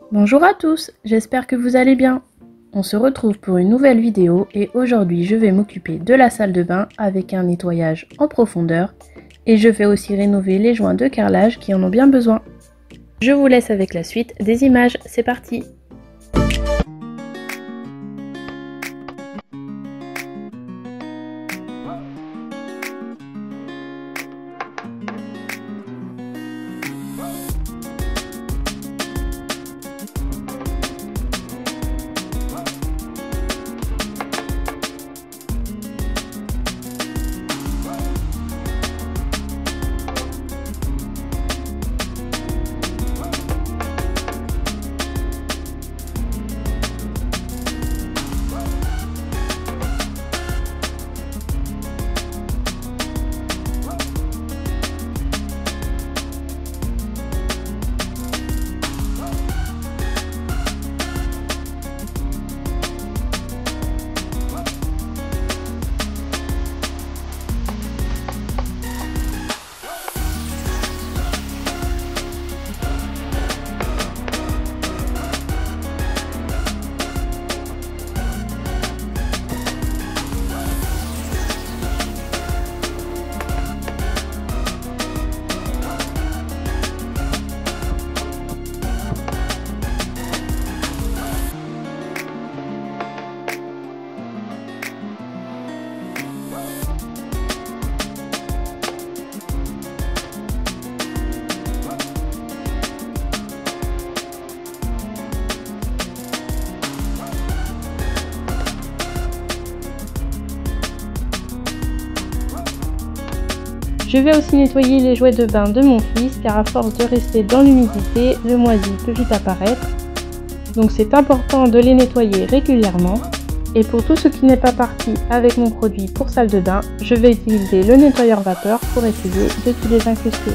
Bonjour à tous, j'espère que vous allez bien. On se retrouve pour une nouvelle vidéo et aujourd'hui je vais m'occuper de la salle de bain avec un nettoyage en profondeur et je vais aussi rénover les joints de carrelage qui en ont bien besoin. Je vous laisse avec la suite des images, c'est parti! Je vais aussi nettoyer les jouets de bain de mon fils car à force de rester dans l'humidité, le moisi peut vite apparaître. Donc c'est important de les nettoyer régulièrement. Et pour tout ce qui n'est pas parti avec mon produit pour salle de bain, je vais utiliser le nettoyeur vapeur pour essayer de tout désincruster.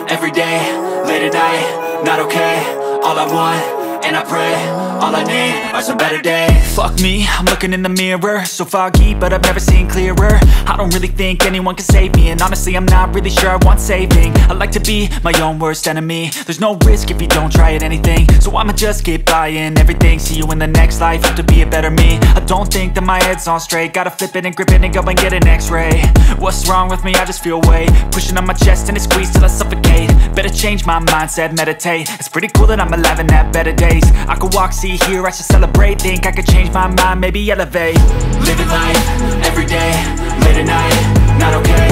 Every day, late at night, not okay. All I want, and I pray, all I need are some better days. Fuck me, I'm looking in the mirror, so foggy, but I've never seen clearer. I don't really think anyone can save me, and honestly I'm not really sure I want saving. I like to be my own worst enemy. There's no risk if you don't try at anything, so I'ma just keep buying everything. See you in the next life, have to be a better me. I don't think that my head's on straight, gotta flip it and grip it and go and get an x-ray. What's wrong with me? I just feel weight pushing on my chest and it squeezes till I suffocate. Better change my mindset, meditate. It's pretty cool that I'm alive and have better days. I could walk, see, hear, I should celebrate. Think I could change my mind, maybe elevate. Living life, every day, late at night, not okay.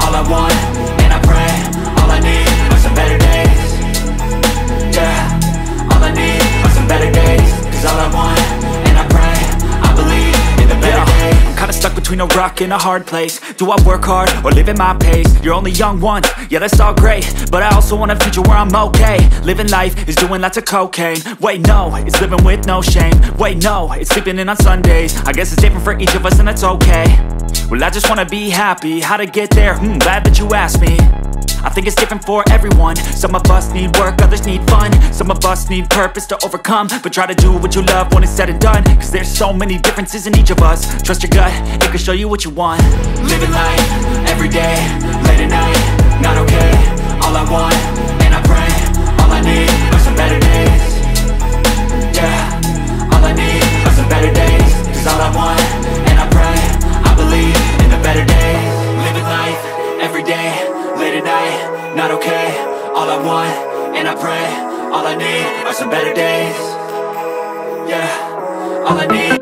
All I want, and I pray, all I need are some better days. rock in a hard place. Do I work hard or live at my pace? You're only young once, yeah that's all great, but I also want a future where I'm okay. Living life is doing lots of cocaine. Wait no, it's living with no shame. Wait no, it's sleeping in on Sundays. I guess it's different for each of us and that's okay. Well I just wanna be happy, how to get there? Glad that you asked me. I think it's different for everyone. Some of us need work, others need fun. Some of us need purpose to overcome. But try to do what you love when it's said and done, cause there's so many differences in each of us. Trust your gut, it can show you what you want. Living life, everyday, late at night, not okay. All I want, and I pray, all I need are some better days. Yeah, all I need are some better days. Cause all I want, and I pray, I believe in the better days. Living life, everyday, late at night, not okay. All I want, and I pray, all I need are some better days. Yeah, all I need.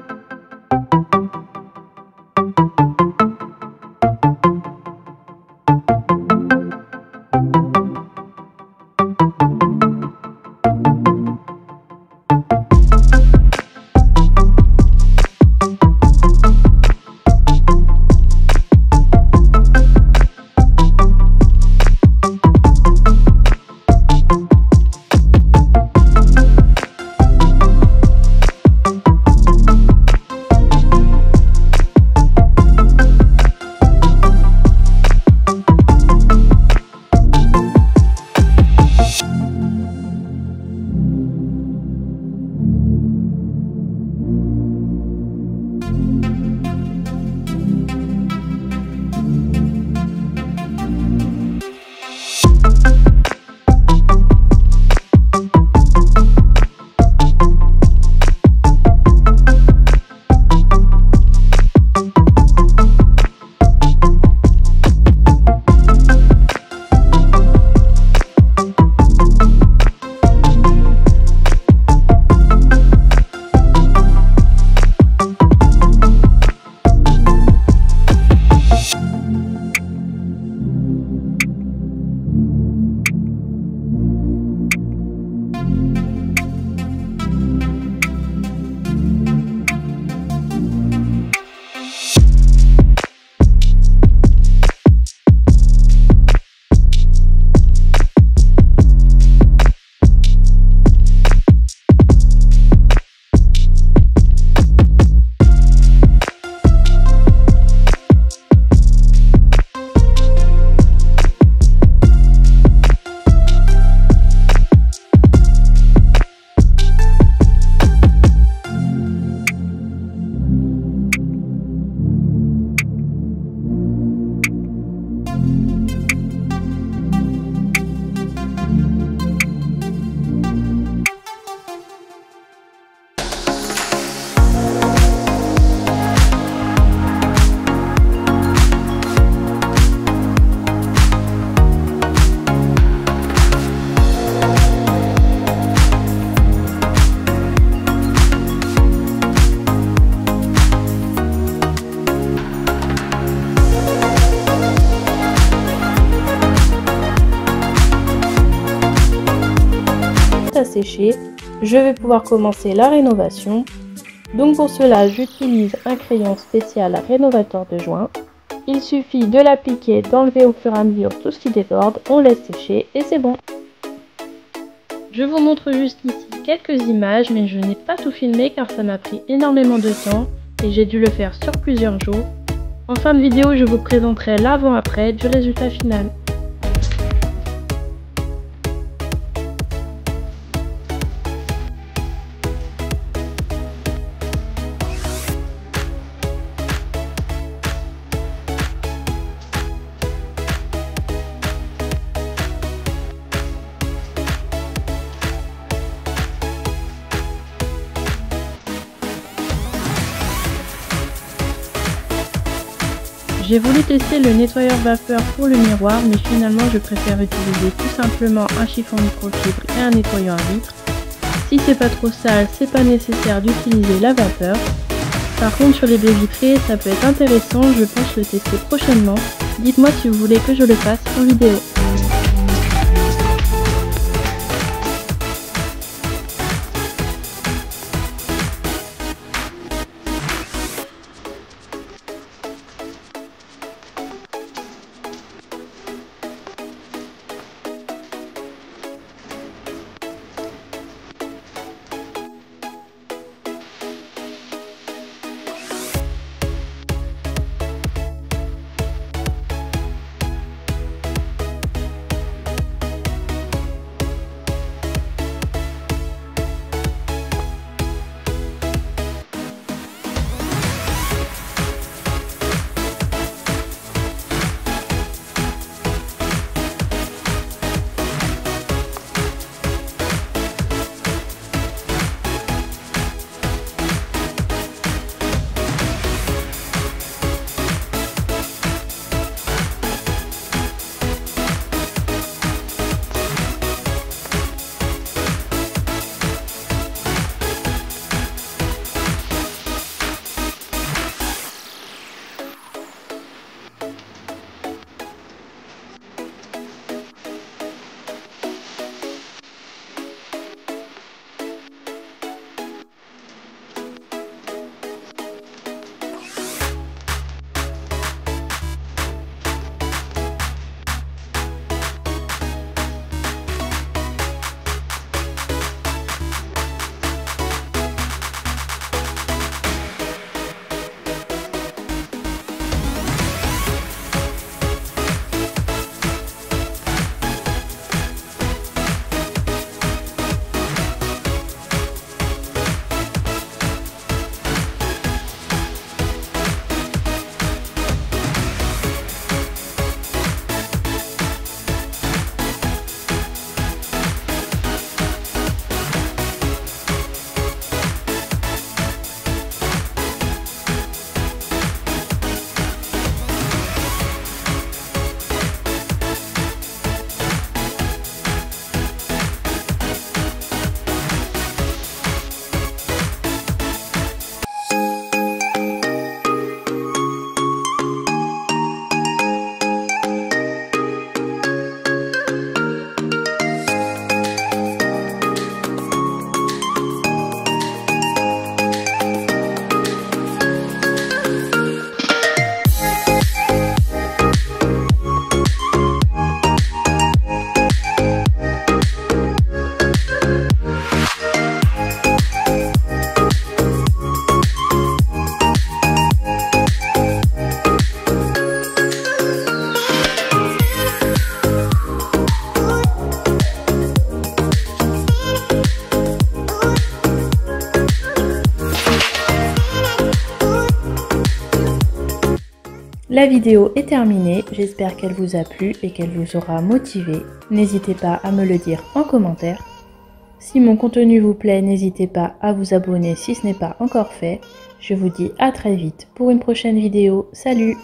Sécher, je vais pouvoir commencer la rénovation. Donc pour cela, j'utilise un crayon spécial rénovateur de joint. Il suffit de l'appliquer, d'enlever au fur et à mesure tout ce qui déborde, on laisse sécher et c'est bon. Je vous montre juste ici quelques images, mais je n'ai pas tout filmé car ça m'a pris énormément de temps et j'ai dû le faire sur plusieurs jours. En fin de vidéo, je vous présenterai l'avant-après du résultat final. J'ai voulu tester le nettoyeur vapeur pour le miroir, mais finalement je préfère utiliser tout simplement un chiffon microfibre et un nettoyeur vitre. Si c'est pas trop sale, c'est pas nécessaire d'utiliser la vapeur. Par contre sur les baies vitrées, ça peut être intéressant, je pense le tester prochainement. Dites-moi si vous voulez que je le fasse en vidéo. La vidéo est terminée, j'espère qu'elle vous a plu et qu'elle vous aura motivé. N'hésitez pas à me le dire en commentaire. Si mon contenu vous plaît, n'hésitez pas à vous abonner si ce n'est pas encore fait. Je vous dis à très vite pour une prochaine vidéo. Salut!